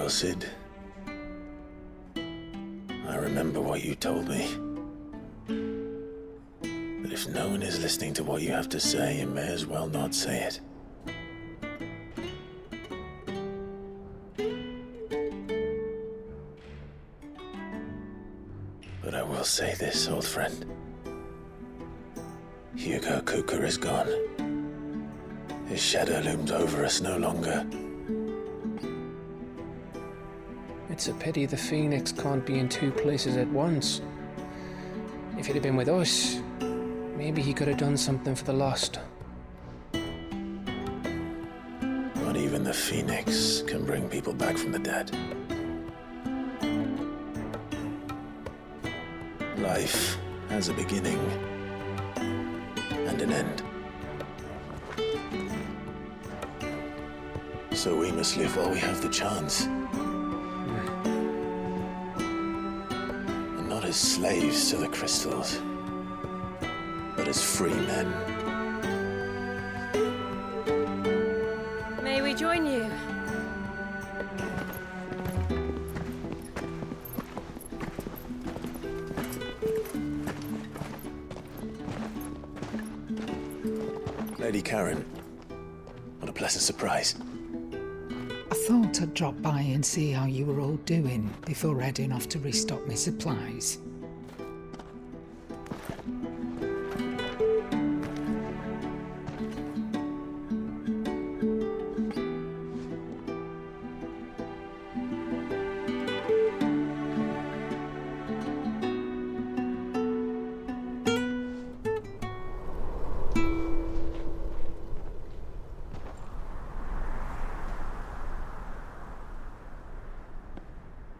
Well, Sid, I remember what you told me. That if no one is listening to what you have to say, you may as well not say it. But I will say this, old friend. Hugo Kuka is gone. His shadow looms over us no longer. It's a pity the Phoenix can't be in two places at once. If he'd have been with us, maybe he could have done something for the lost. Not even the Phoenix can bring people back from the dead. Life has a beginning and an end. So we must live while we have the chance. And not as slaves to the crystals, but as free men. May we join you? Lady Karen, what a pleasant surprise. I thought I'd drop by and see how you were all doing before heading off to restock my supplies.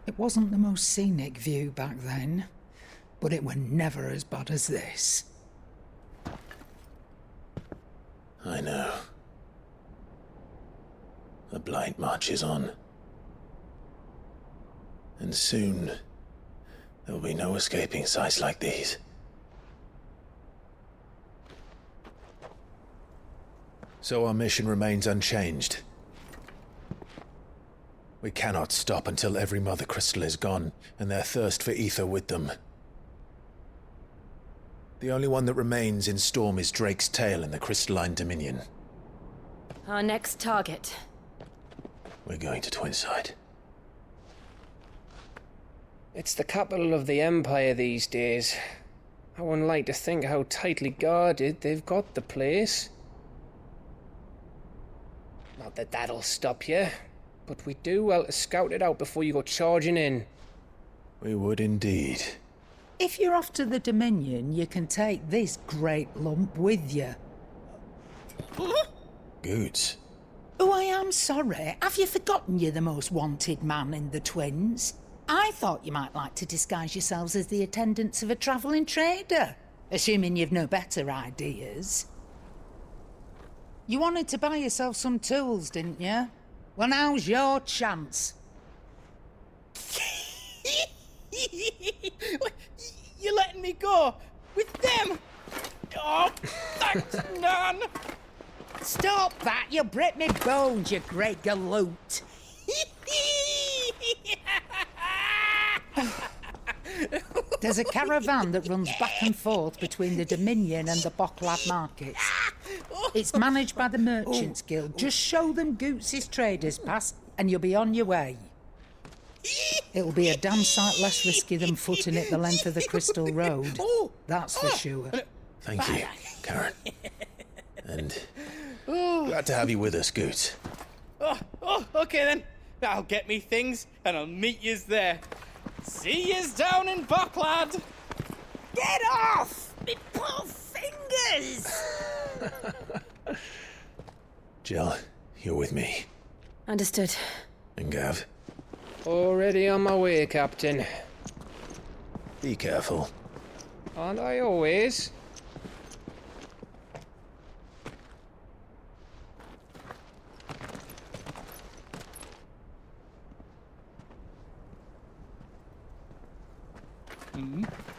It wasn't the most scenic view back then, but it were never as bad as this. I know. The blight marches on. And soon, there will be no escaping sights like these. So our mission remains unchanged. We cannot stop until every Mother Crystal is gone, and their thirst for ether with them. The only one that remains in Storm is Drake's tail in the Crystalline Dominion. Our next target. We're going to Twinside. It's the capital of the Empire these days. I wouldn't like to think how tightly guarded they've got the place. Not that that'll stop you, but we do well to scout it out before you go charging in. We would indeed. If you're off to the Dominion, you can take this great lump with you. Goods. Oh, I am sorry. Have you forgotten you're the most wanted man in the Twins? I thought you might like to disguise yourselves as the attendants of a travelling trader, assuming you've no better ideas. You wanted to buy yourself some tools, didn't you? Well, now's your chance. You're letting me go with them? Oh, thanks, Nan. Stop that! You'll break me bones, you great galoot. There's a caravan that runs back and forth between the Dominion and the Bocklad markets. It's managed by the Merchants Guild. Just show them Goots' traders pass and you'll be on your way. It'll be a damn sight less risky than footing it the length of the Crystal Road. That's for sure. Thank you, Karen. And glad to have you with us, Goots. Okay then. I'll get me things and I'll meet yous there. See yous down in Bocklad. Get off! Me poor fingers! Jill, you're with me. Understood. And Gav, Already on my way, Captain. be careful. Aren't I always?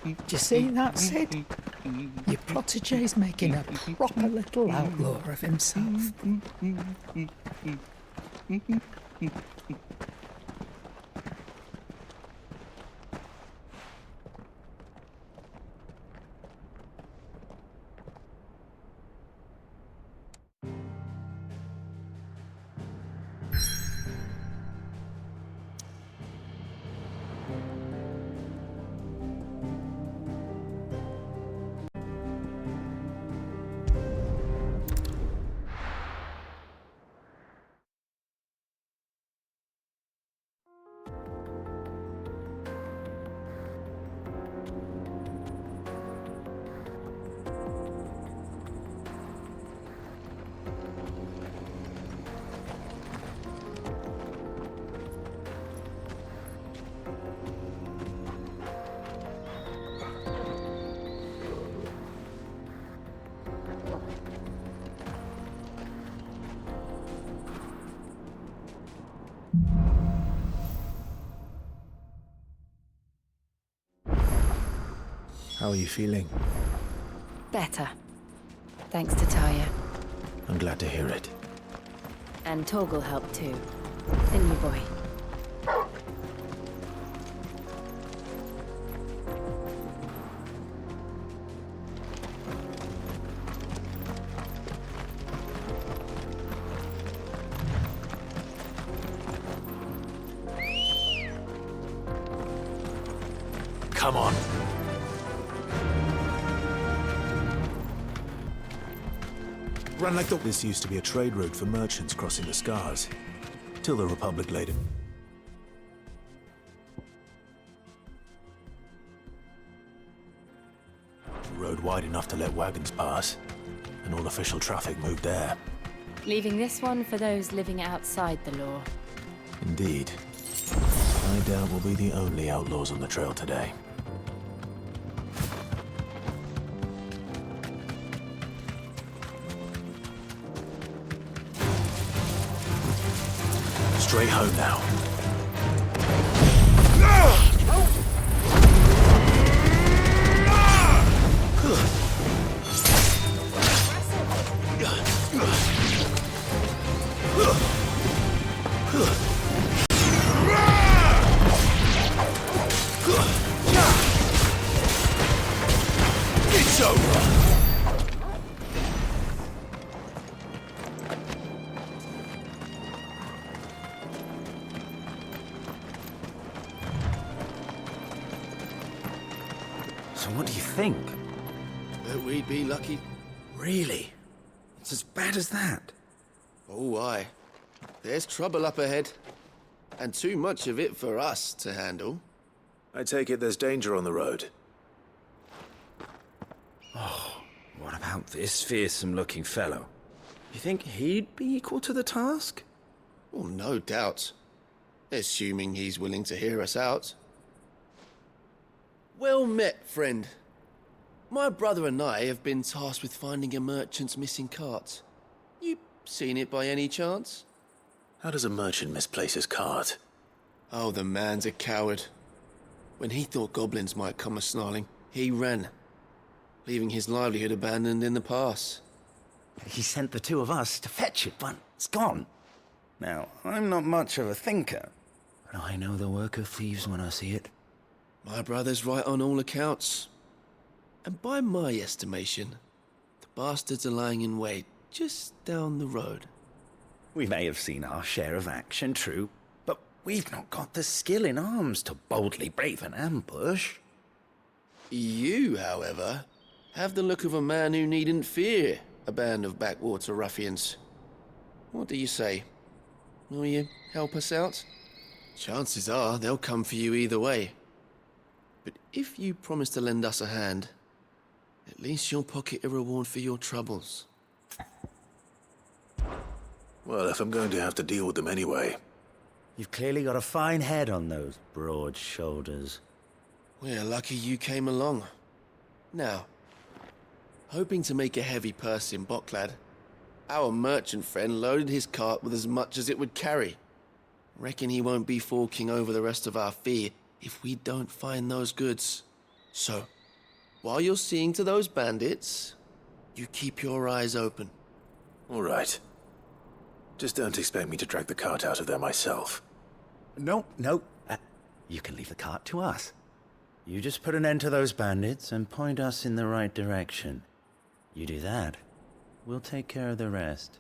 Do you see that, Sid? Your protege's making a proper little outlaw of himself. How are you feeling? Better. Thanks to Taya. I'm glad to hear it. And Torgal helped too. Didn't you, boy? Come on. Run like the... This used to be a trade route for merchants crossing the Scars, till the Republic laid it. Road wide enough to let wagons pass, and all official traffic moved there. Leaving this one for those living outside the law. Indeed. I doubt we'll be the only outlaws on the trail today. Straight home now. It's over. So what do you think? That we'd be lucky. Really? It's as bad as that? Oh, aye. There's trouble up ahead. And too much of it for us to handle. I take it there's danger on the road. What about this fearsome-looking fellow? You think he'd be equal to the task? Well, no doubt. Assuming he's willing to hear us out. Well met, friend. My brother and I have been tasked with finding a merchant's missing cart. You seen it by any chance? How does a merchant misplace his cart? Oh, the man's a coward. When he thought goblins might come a-snarling, he ran, leaving his livelihood abandoned in the pass. He sent the two of us to fetch it, but it's gone. Now, I'm not much of a thinker, but I know the work of thieves when I see it. My brother's right on all accounts. And by my estimation, the bastards are lying in wait just down the road. We may have seen our share of action, true, but we've not got the skill in arms to boldly brave an ambush. You, however, have the look of a man who needn't fear a band of backwater ruffians. What do you say? Will you help us out? Chances are they'll come for you either way. But if you promise to lend us a hand, at least you'll pocket a reward for your troubles. Well, if I'm going to have to deal with them anyway. You've clearly got a fine head on those broad shoulders. We're lucky you came along. Now, hoping to make a heavy purse in Boklad, our merchant friend loaded his cart with as much as it would carry. Reckon he won't be forking over the rest of our fee if we don't find those goods. So, while you're seeing to those bandits, you keep your eyes open. All right. Just don't expect me to drag the cart out of there myself. No. You can leave the cart to us. You just put an end to those bandits and point us in the right direction. You do that, we'll take care of the rest.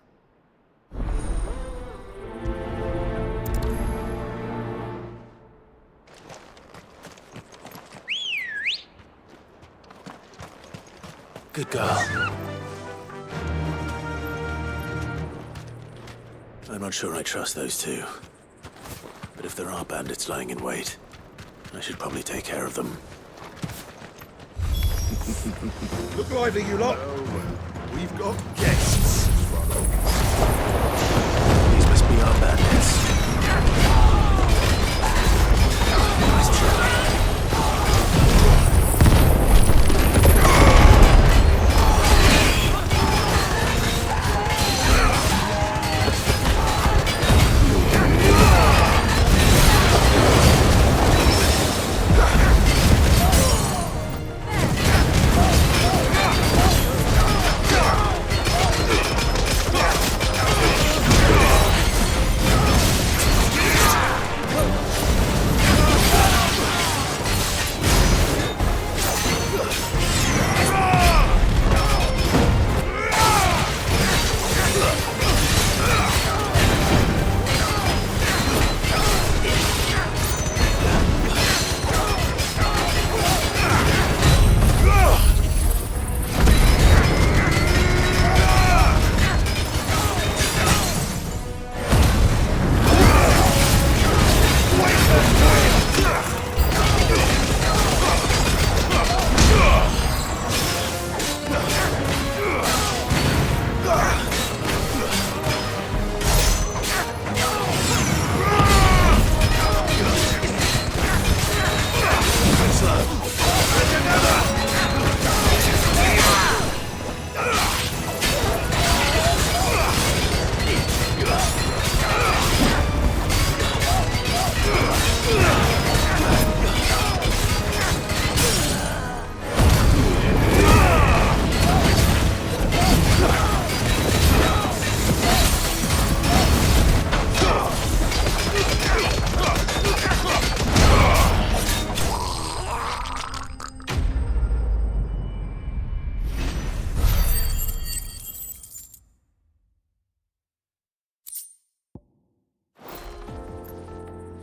Good girl. I'm not sure I trust those two. But if there are bandits lying in wait, I should probably take care of them. Look lively, you lot. We've got guests. These must be our bandits. Nice try.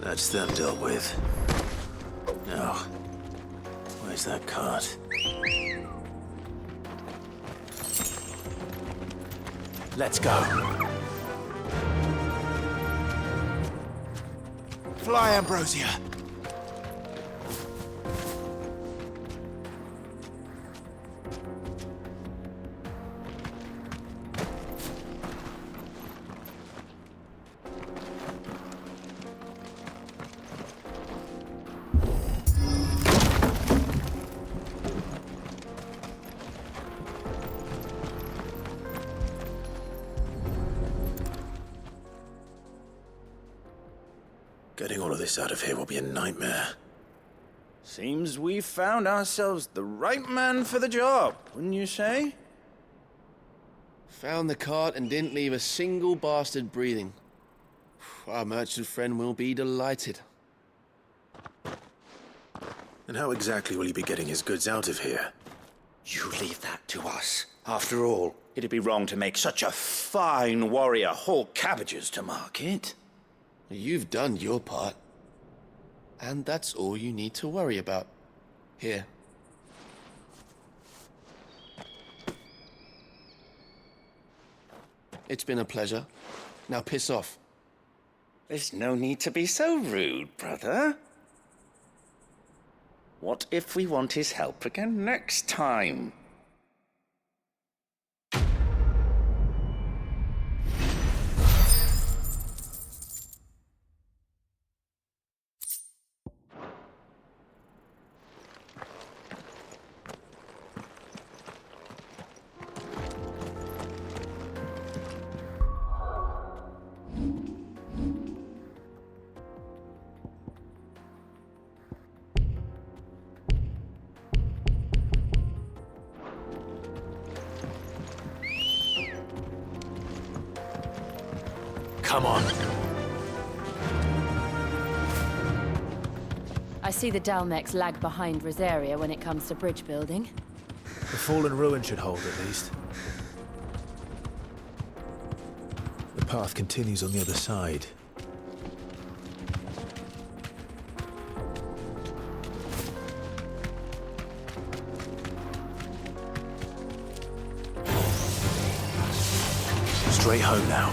That's them dealt with. Now, where's that cart? Let's go. Fly, Ambrosia. Getting all of this out of here will be a nightmare. Seems we've found ourselves the right man for the job, wouldn't you say? Found the cart and didn't leave a single bastard breathing. Our merchant friend will be delighted. And how exactly will he be getting his goods out of here? You leave that to us. After all, it'd be wrong to make such a fine warrior haul cabbages to market. You've done your part. And that's all you need to worry about. Here. It's been a pleasure. Now piss off. There's no need to be so rude, brother. What if we want his help again next time? Come on. I see the Dalmex lag behind Rosaria when it comes to bridge building. The fallen ruin should hold, at least. The path continues on the other side. Straight home now.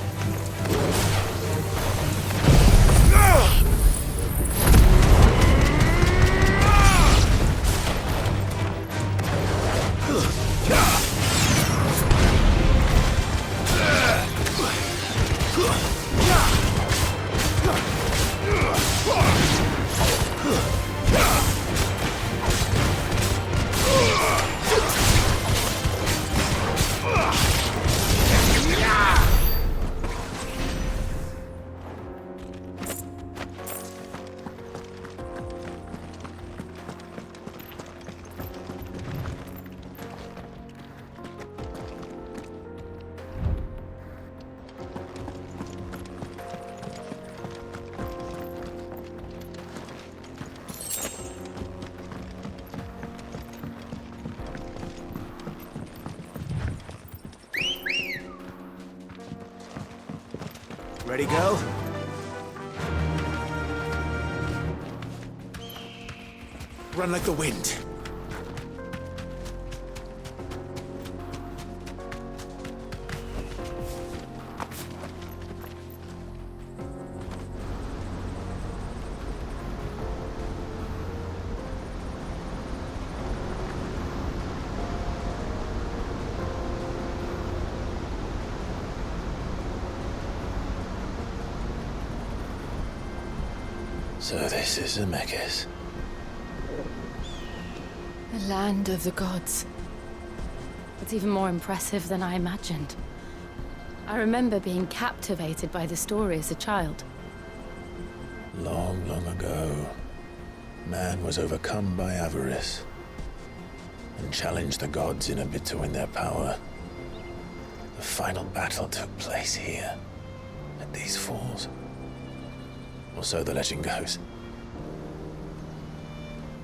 Ready, go? Run like the wind. So this is Zemeckis. The land of the gods. It's even more impressive than I imagined. I remember being captivated by the story as a child. Long, long ago, man was overcome by avarice and challenged the gods in a bid to win their power. The final battle took place here, at these falls. Or so the legend goes.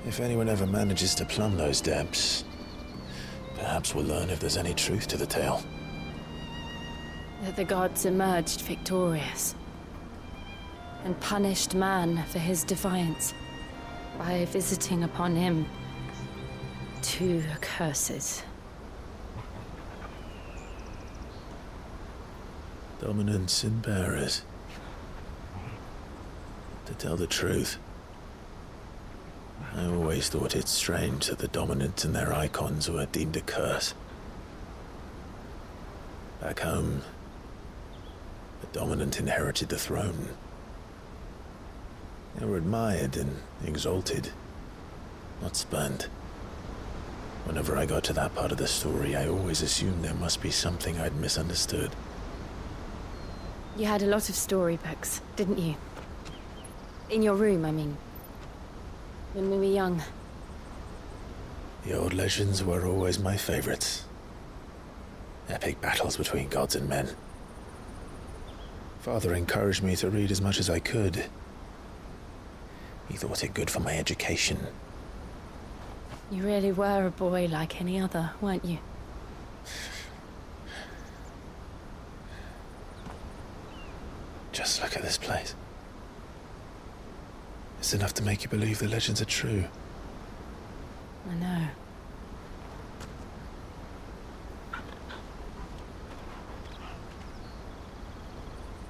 If anyone ever manages to plumb those depths, perhaps we'll learn if there's any truth to the tale. That the gods emerged victorious. and punished man for his defiance by visiting upon him 2 curses. Dominants and bearers. To tell the truth, I always thought it strange that the dominants and their icons were deemed a curse. Back home, the dominant inherited the throne. They were admired and exalted, not spurned. Whenever I got to that part of the story, I always assumed there must be something I'd misunderstood. You had a lot of storybooks, didn't you? In your room, I mean. When we were young. The old legends were always my favorites. Epic battles between gods and men. Father encouraged me to read as much as I could. He thought it good for my education. You really were a boy like any other, weren't you? Just look at this place. It's enough to make you believe the legends are true. I know.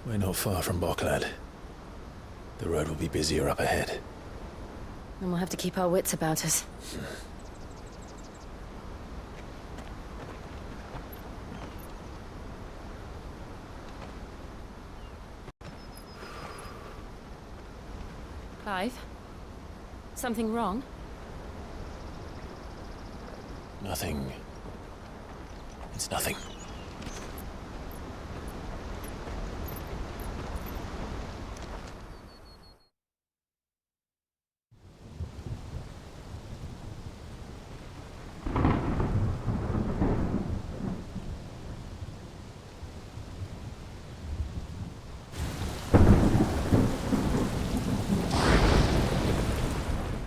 We're not far from Boklad. The road will be busier up ahead. And we'll have to keep our wits about us. Clive? Something wrong? Nothing. It's nothing.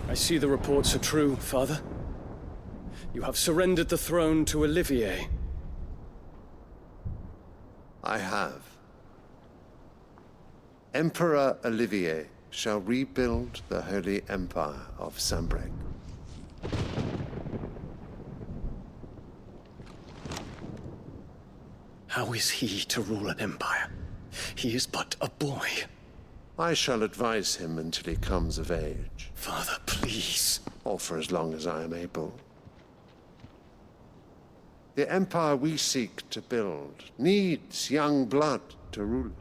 I see the reports are true, Father. You have surrendered the throne to Olivier. I have. Emperor Olivier shall rebuild the Holy Empire of Sanbreque. How is he to rule an empire? He is but a boy. I shall advise him until he comes of age. Father, please. Or for as long as I am able. The empire we seek to build needs young blood to rule it,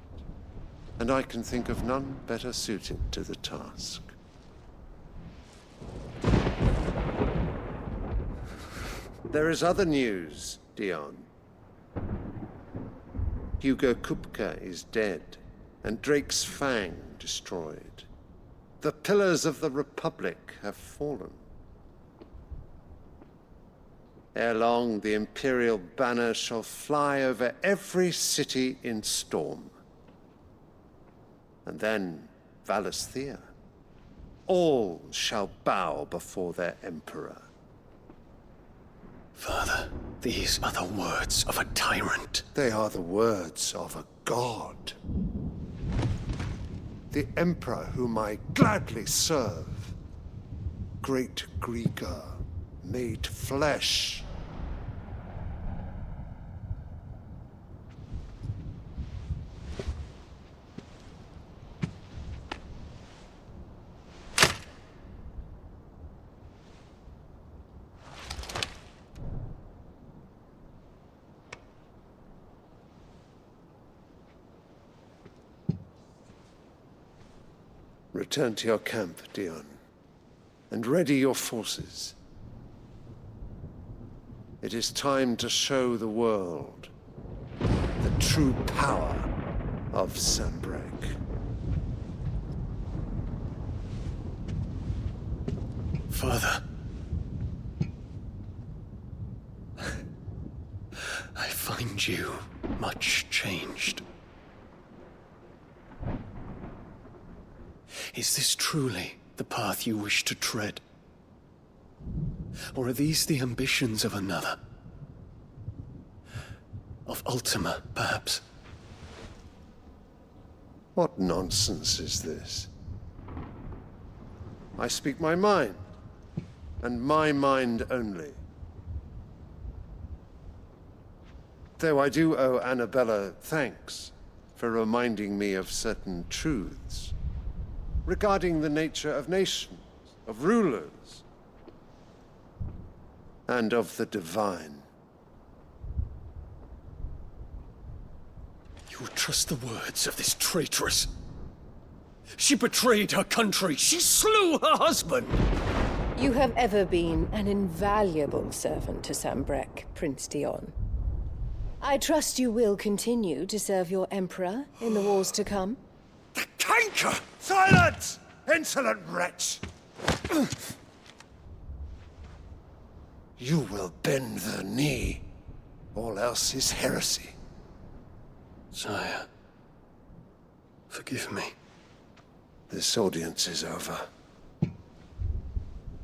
and I can think of none better suited to the task. There is other news, Dion. Hugo Kupka is dead, and Drake's Fang destroyed. The pillars of the Republic have fallen. Ere long, the Imperial banner shall fly over every city in Storm. And then, Valisthea. All shall bow before their Emperor. Father, these are the words of a tyrant. They are the words of a god. The Emperor whom I gladly serve. Great Grieger, made flesh. Return to your camp, Dion, and ready your forces. It is time to show the world the true power of Sanbreque. Father. I find you much changed. Is this truly the path you wish to tread? Or are these the ambitions of another? Of Ultima, perhaps? What nonsense is this? I speak my mind, and my mind only. Though I do owe Annabella thanks for reminding me of certain truths regarding the nature of nations, of rulers, and of the divine. You would trust the words of this traitress? She betrayed her country. She slew her husband. You have ever been an invaluable servant to Sambrek, Prince Dion. I trust you will continue to serve your Emperor in the wars to come. The canker! Silence! Insolent wretch! You will bend the knee. All else is heresy. Sire, forgive me. This audience is over.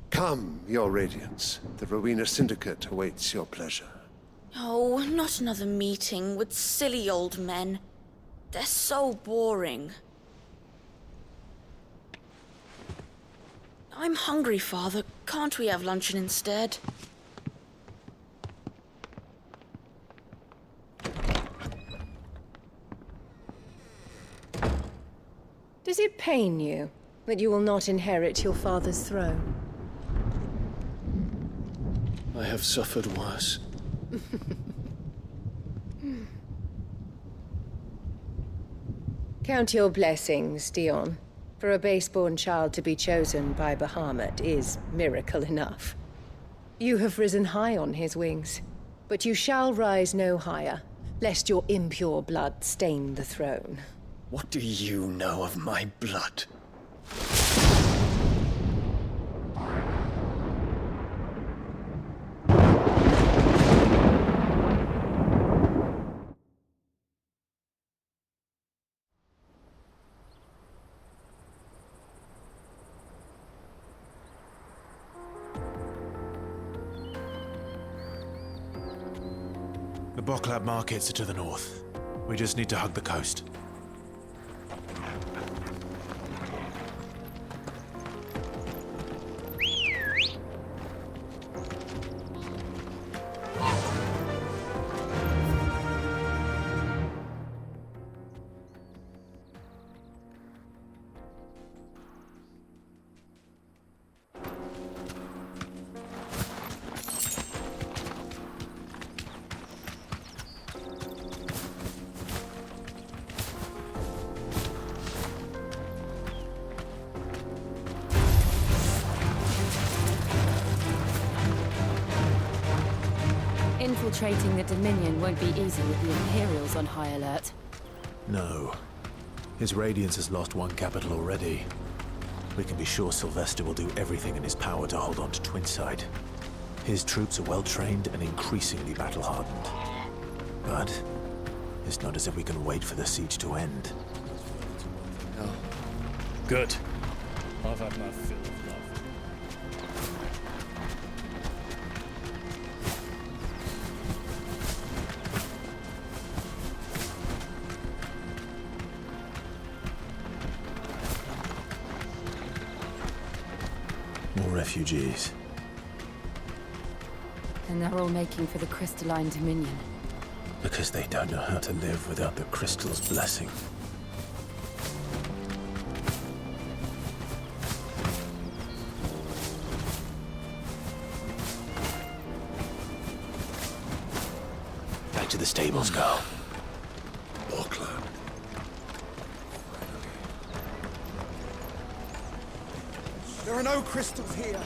Come, your Radiance. The Rowena Syndicate awaits your pleasure. Oh, not another meeting with silly old men. They're so boring. I'm hungry, Father. Can't we have luncheon instead? Does it pain you that you will not inherit your father's throne? I have suffered worse. Count your blessings, Dion. For a base-born child to be chosen by Bahamut is miracle enough. You have risen high on his wings, but you shall rise no higher, lest your impure blood stain the throne. What do you know of my blood? The Boklab markets are to the north. We just need to hug the coast. Infiltrating the Dominion won't be easy with the Imperials on high alert. No. His Radiance has lost one capital already. We can be sure Sylvester will do everything in his power to hold on to Twinside. His troops are well-trained and increasingly battle-hardened. But it's not as if we can wait for the siege to end. No. Good. I've had my fill of love. More refugees. And they're all making for the Crystalline Dominion. Because they don't know how to live without the crystal's blessing. Back to the stables, go. Boklab. There are no crystals here.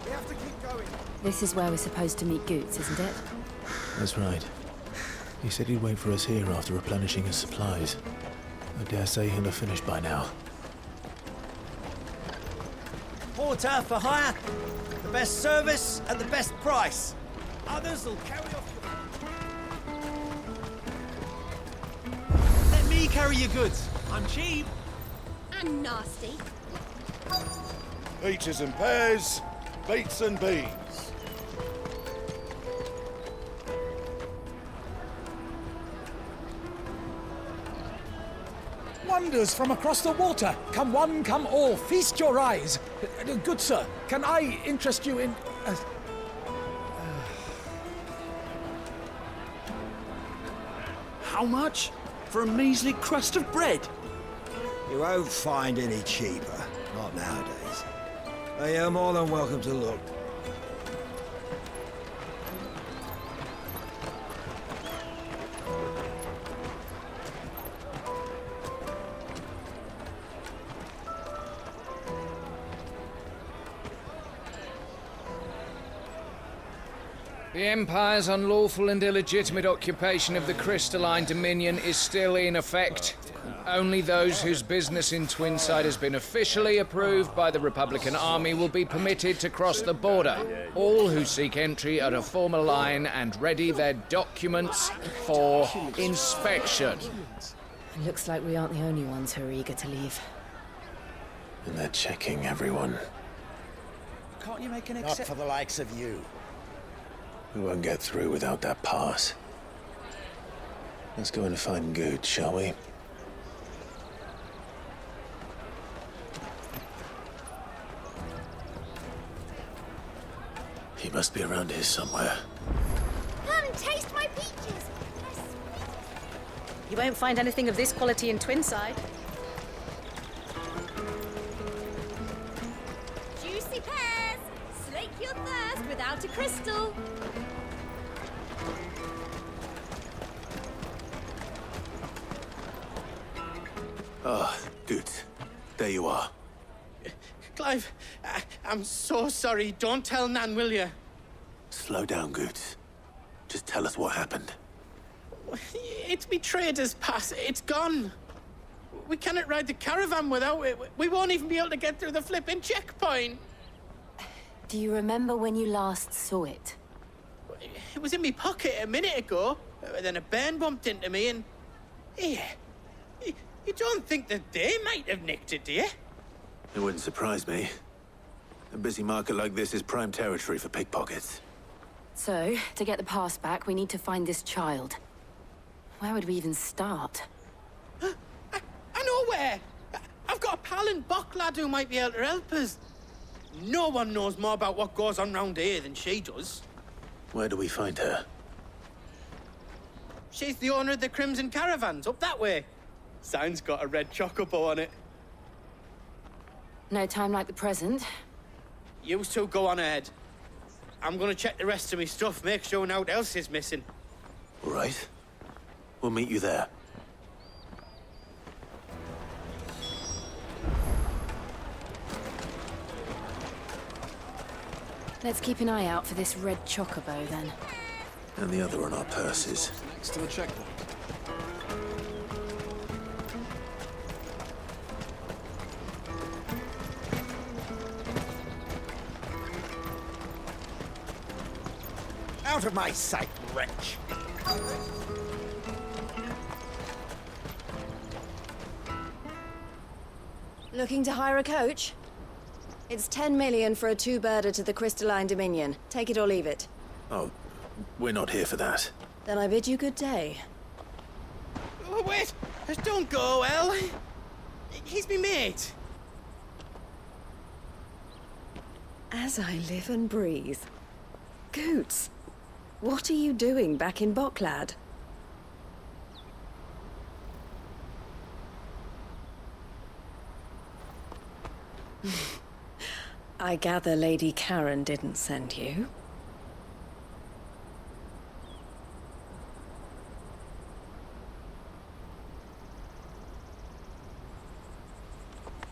We have to keep going. This is where we're supposed to meet Goots, isn't it? That's right. He said he'd wait for us here after replenishing his supplies. I dare say he'll have finished by now. Porter for hire. The best service at the best price. Others will carry off your... Let me carry your goods. I'm cheap. And nasty. Peaches and pears, beets and beans. wonders from across the water. Come one, come all, feast your eyes. Good sir, can I interest you in... How much? For a measly crust of bread? You won't find any cheaper. Not nowadays. But you're more than welcome to look. The Empire's unlawful and illegitimate occupation of the crystalline dominion is still in effect. Only those whose business in Twinside has been officially approved by the Republican Army will be permitted to cross the border. All who seek entry are to form a line and ready their documents for inspection. It looks like we aren't the only ones who are eager to leave. And they're checking everyone. Can't you make an Not for the likes of you. We won't get through without that pass. Let's go and find Good, shall we? He must be around here somewhere. Come taste my peaches. You won't find anything of this quality in Twinside. Juicy pears. Slake your thirst without a crystal. Ah, Good. There you are. Clive, I'm so sorry. Don't tell Nan, will you? Slow down, Good. Just tell us what happened. It's me trader's pass. It's gone. We cannot ride the caravan without it. We won't even be able to get through the flipping checkpoint. Do you remember when you last saw it? It was in my pocket a minute ago. Then a bairn bumped into me and... Yeah. You don't think that they might have nicked it, do you? It wouldn't surprise me. A busy market like this is prime territory for pickpockets. So, to get the pass back, we need to find this child. Where would we even start? I know where! I've got a pal in Bock lad who might be able to help us. No one knows more about what goes on round here than she does. Where do we find her? She's the owner of the Crimson Caravans, up that way. Sign's got a red chocobo on it. No time like the present. You two go on ahead. I'm gonna check the rest of my stuff, make sure no one else is missing. All right. We'll meet you there. Let's keep an eye out for this red chocobo, then. And the other on our purses. Next to the checkpoint. Out of my sight, wretch! Looking to hire a coach? It's 10 million for a two-birder to the Crystalline Dominion. Take it or leave it. Oh, we're not here for that. Then I bid you good day. Oh, wait! Don't go, El. He's me mate. As I live and breathe. Goots, what are you doing back in Bocklad? I gather Lady Karen didn't send you.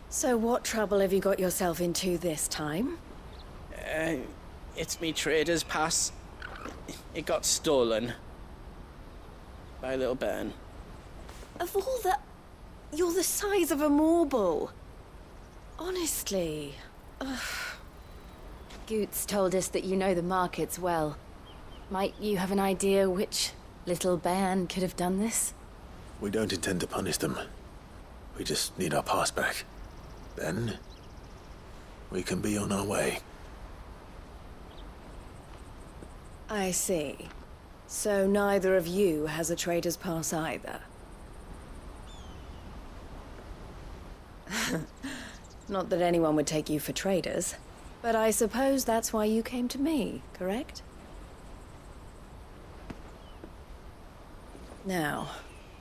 So what trouble have you got yourself into this time? It's me trader's pass. It got stolen. By a little bairn. Of all the... You're the size of a marble. Honestly. Ugh. Goots told us that you know the markets well. Might you have an idea which little bairn could have done this? We don't intend to punish them. We just need our pass back. Then, we can be on our way. I see. So neither of you has a trader's pass either. Not that anyone would take you for traitors, but I suppose that's why you came to me, correct? Now,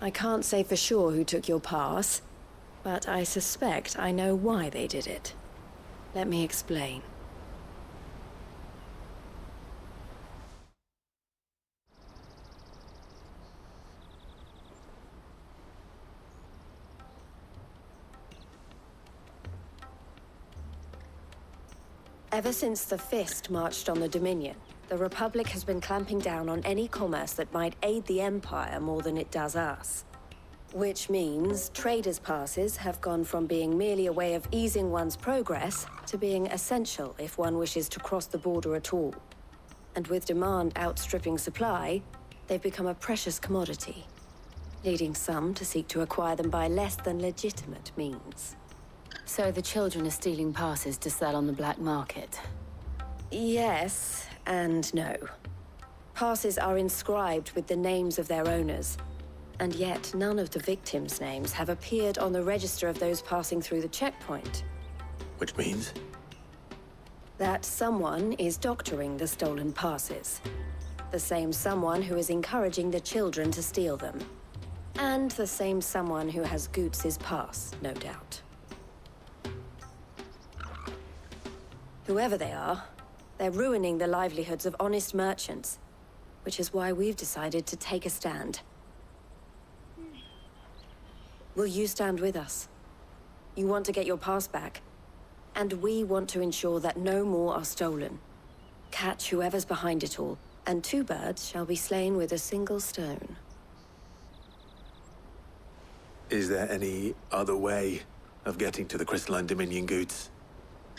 I can't say for sure who took your pass, but I suspect I know why they did it. Let me explain. Ever since the Fist marched on the Dominion, the Republic has been clamping down on any commerce that might aid the Empire more than it does us. Which means traders' passes have gone from being merely a way of easing one's progress to being essential if one wishes to cross the border at all. And with demand outstripping supply, they've become a precious commodity, leading some to seek to acquire them by less than legitimate means. So the children are stealing passes to sell on the black market? Yes, and no. Passes are inscribed with the names of their owners, and yet none of the victims' names have appeared on the register of those passing through the checkpoint. Which means? That someone is doctoring the stolen passes. The same someone who is encouraging the children to steal them. And the same someone who has Goots's pass, no doubt. Whoever they are, they're ruining the livelihoods of honest merchants, which is why we've decided to take a stand. Will you stand with us? You want to get your pass back, and we want to ensure that no more are stolen. Catch whoever's behind it all, and 2 birds shall be slain with a single stone. Is there any other way of getting to the Crystalline Dominion Goots?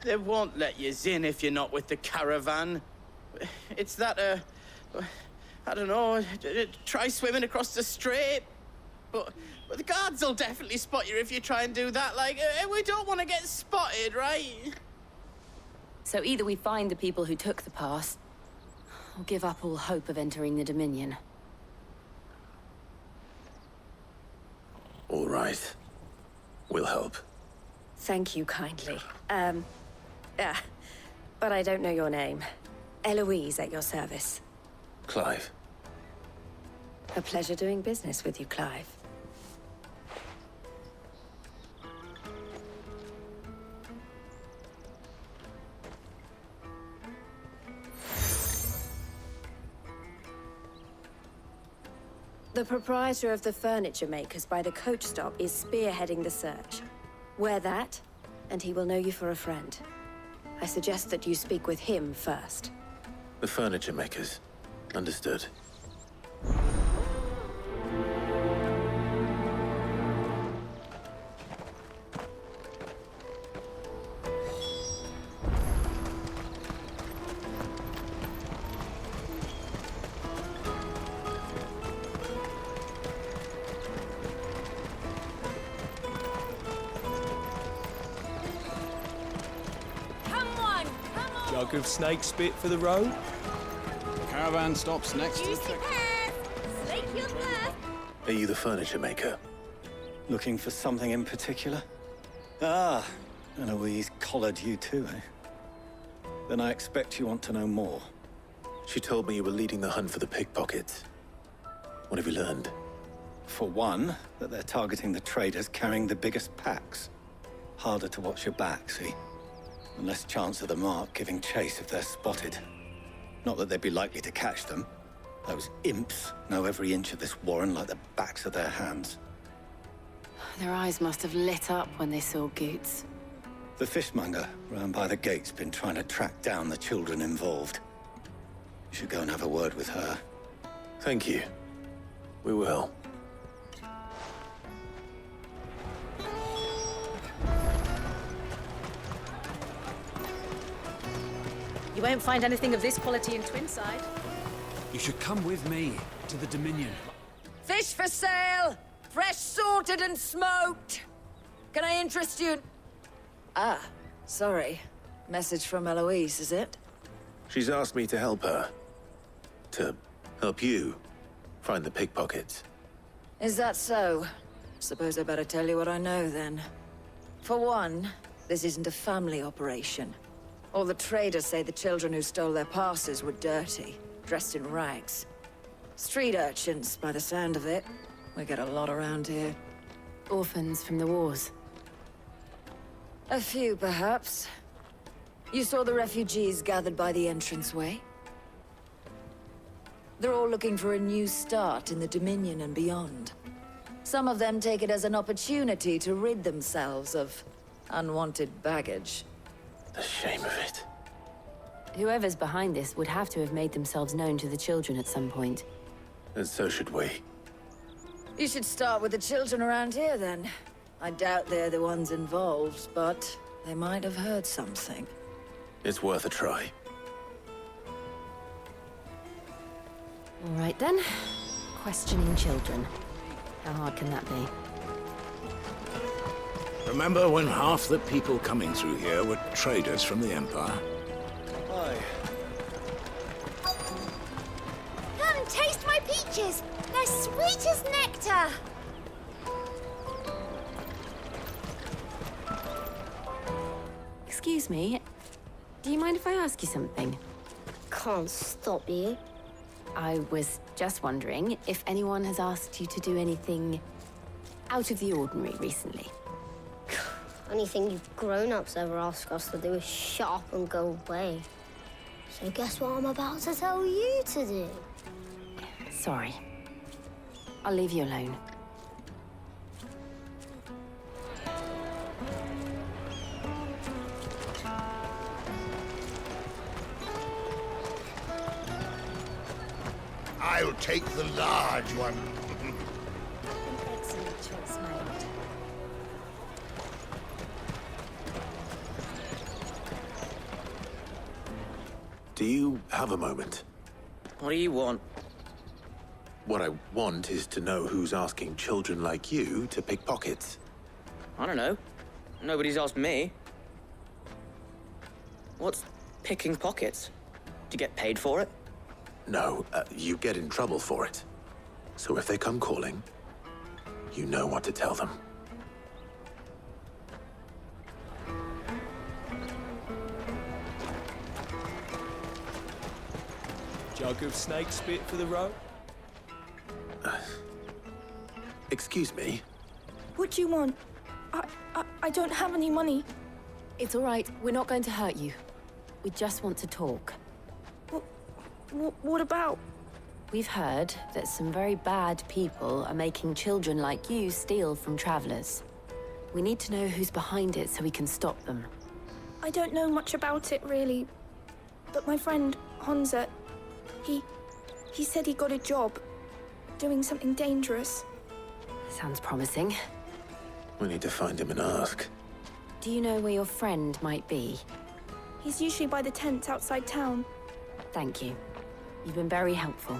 They won't let you in if you're not with the caravan. It's that, I don't know, try swimming across the strait. But the guards will definitely spot you if you try and do that. Like, we don't want to get spotted, right? So either we find the people who took the pass, or give up all hope of entering the Dominion. All right. We'll help. Thank you kindly. But I don't know your name. Eloise at your service. Clive. A pleasure doing business with you, Clive. The proprietor of the furniture makers by the coach stop is spearheading the search. Wear that, and he will know you for a friend. I suggest that you speak with him first. The furniture makers. Understood. Jug of snake spit for the road? Caravan stops next to the Juicy pears! Slake your thirst! Are you the furniture maker? Looking for something in particular? Ah, Eloise collared you too, eh? Then I expect you want to know more. She told me you were leading the hunt for the pickpockets. What have you learned? For one, that they're targeting the traders carrying the biggest packs. Harder to watch your back, see? And less chance of the mark giving chase if they're spotted. Not that they'd be likely to catch them. Those imps know every inch of this warren like the backs of their hands. Their eyes must have lit up when they saw Goots. The fishmonger round by the gate's been trying to track down the children involved. You should go and have a word with her. Thank you. We will. You won't find anything of this quality in Twinside. You should come with me to the Dominion. Fish for sale! Fresh sorted and smoked! Can I interest you? Ah, sorry. Message from Eloise, is it? She's asked me to help her. To help you find the pickpockets. Is that so? Suppose I better tell you what I know then. For one, This isn't a family operation. All the traders say the children who stole their passes were dirty, dressed in rags. Street urchins, by the sound of it. We get a lot around here. Orphans from the wars. A few, perhaps. You saw the refugees gathered by the entranceway? They're all looking for a new start in the Dominion and beyond. Some of them take it as an opportunity to rid themselves of unwanted baggage. The shame of it. Whoever's behind this would have to have made themselves known to the children at some point. And so should we. You should start with the children around here, then. I doubt they're the ones involved, but they might have heard something. It's worth a try. All right, then. Questioning children. How hard can that be? Remember when half the people coming through here were traders from the Empire? Aye. Come, taste my peaches! They're sweet as nectar! Excuse me. Do you mind if I ask you something? Can't stop you. I was just wondering if anyone has asked you to do anything out of the ordinary recently. Anything you grown-ups ever ask us to do is shut up and go away. So guess what I'm about to tell you to do? Sorry. I'll leave you alone. I'll take the large one. Excellent choice, my lord. Do you have a moment? What do you want? What I want is to know who's asking children like you to pick pockets. I don't know. Nobody's asked me. What's picking pockets? Do you get paid for it? No, you get in trouble for it. So if they come calling, you know what to tell them. Jug of snake spit for the road? Excuse me? What do you want? I don't have any money. It's all right. We're not going to hurt you. We just want to talk. What about? We've heard that some very bad people are making children like you steal from travelers. We need to know who's behind it so we can stop them. I don't know much about it, really. But my friend, Honza, he said he got a job doing something dangerous. Sounds promising. We need to find him and ask. Do you know where your friend might be? He's usually by the tents outside town. Thank you. You've been very helpful.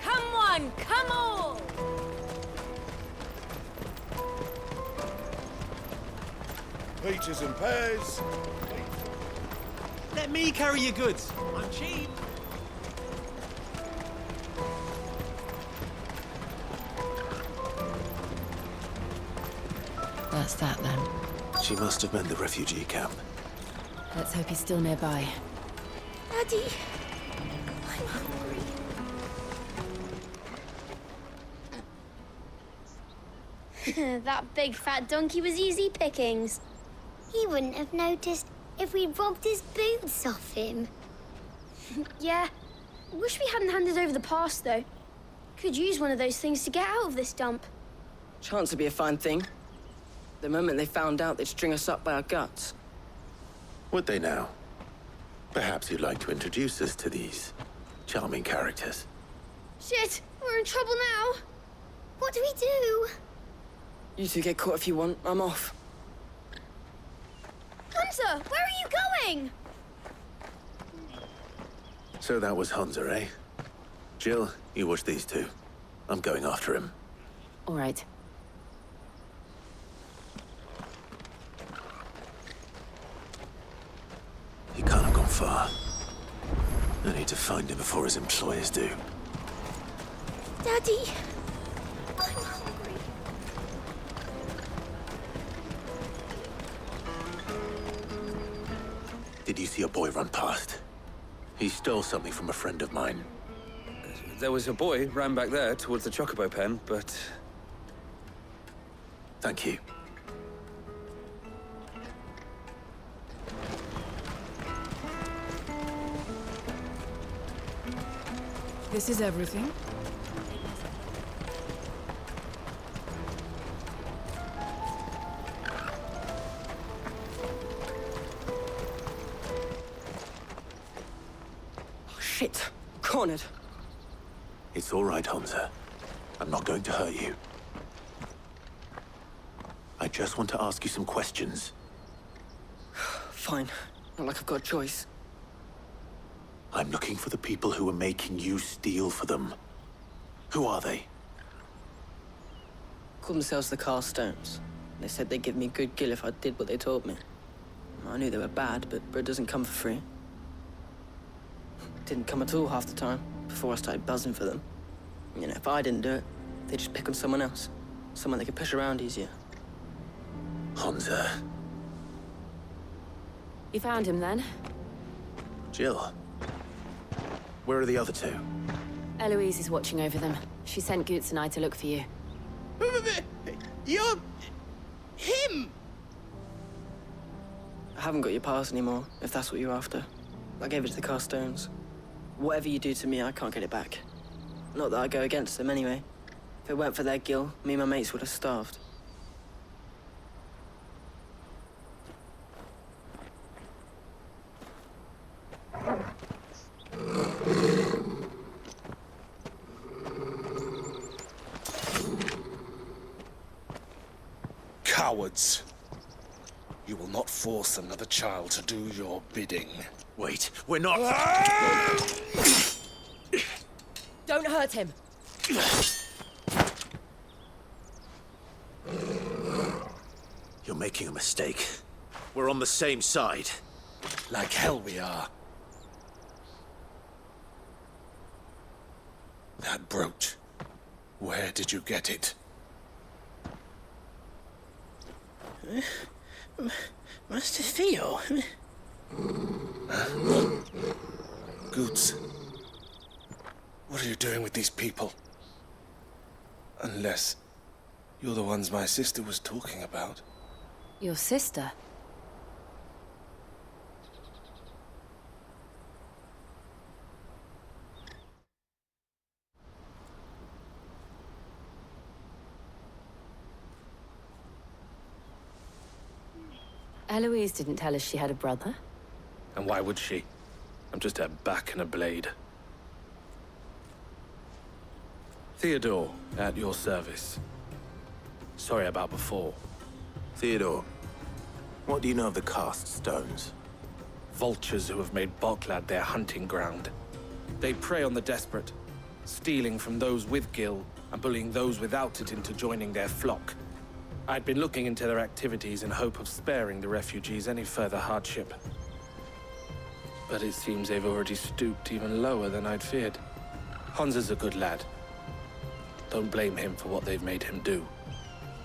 Come on, come on! Peaches and pears. Let me carry your goods. I'm cheap. That's that, then. She must have meant the refugee camp. Let's hope he's still nearby. Daddy, I'm hungry. That big fat donkey was easy pickings. He wouldn't have noticed if we'd robbed his boots off him. Yeah. Wish we hadn't handed over the pass, though. Could use one of those things to get out of this dump. Chance would be a fine thing. The moment they found out, they'd string us up by our guts. Would they now? Perhaps you'd like to introduce us to these charming characters. Shit, we're in trouble now. What do we do? You two get caught if you want. I'm off. Hunter, where are you going? So that was Hunter, eh? Jill, you watch these two. I'm going after him. All right. He can't have gone far. I need to find him before his employers do. Daddy, Did you see a boy run past? He stole something from a friend of mine. There was a boy ran back there towards the Chocobo pen, but... Thank you. This is everything? Shit! Cornered! It's all right, Hansa. I'm not going to hurt you. I just want to ask you some questions. Fine. Not like I've got a choice. I'm looking for the people who are making you steal for them. Who are they? Called themselves the Carstones. They said they'd give me good gill if I did what they told me. I knew they were bad, but bread doesn't come for free. Didn't come at all half the time, before I started buzzing for them. You know, if I didn't do it, they'd just pick on someone else. Someone they could push around easier. Hansa. You found him then? Jill. Where are the other two? Eloise is watching over them. She sent Goots and I to look for you. You're... him! I haven't got your pass anymore, if that's what you're after. I gave it to the Carstones. Whatever you do to me, I can't get it back. Not that I go against them anyway. If it weren't for their gill, me and my mates would have starved. Cowards. You will not force another child to do your bidding. Wait, we're not... Don't hurt him! You're making a mistake. We're on the same side. Like hell we are. That brooch. Where did you get it? Master Theo? Goots. What are you doing with these people? Unless you're the ones my sister was talking about. Your sister? Eloise didn't tell us she had a brother. And why would she? I'm just her back and a blade. Theodore, at your service. Sorry about before. Theodore, what do you know of the Cast Stones? Vultures who have made Boklad their hunting ground. They prey on the desperate, stealing from those with gill and bullying those without it into joining their flock. I'd been looking into their activities in hope of sparing the refugees any further hardship. But it seems they've already stooped even lower than I'd feared. Hansa's a good lad. Don't blame him for what they've made him do.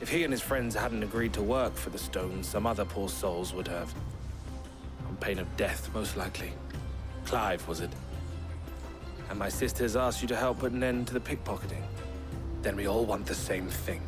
If he and his friends hadn't agreed to work for the Stones, some other poor souls would have. On pain of death, most likely. Clive, was it? And my sisters asked you to help put an end to the pickpocketing. Then we all want the same thing.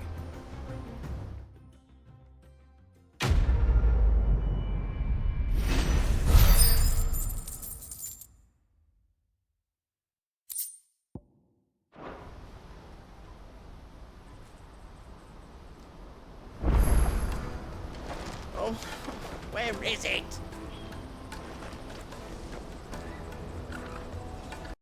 Oh, where is it?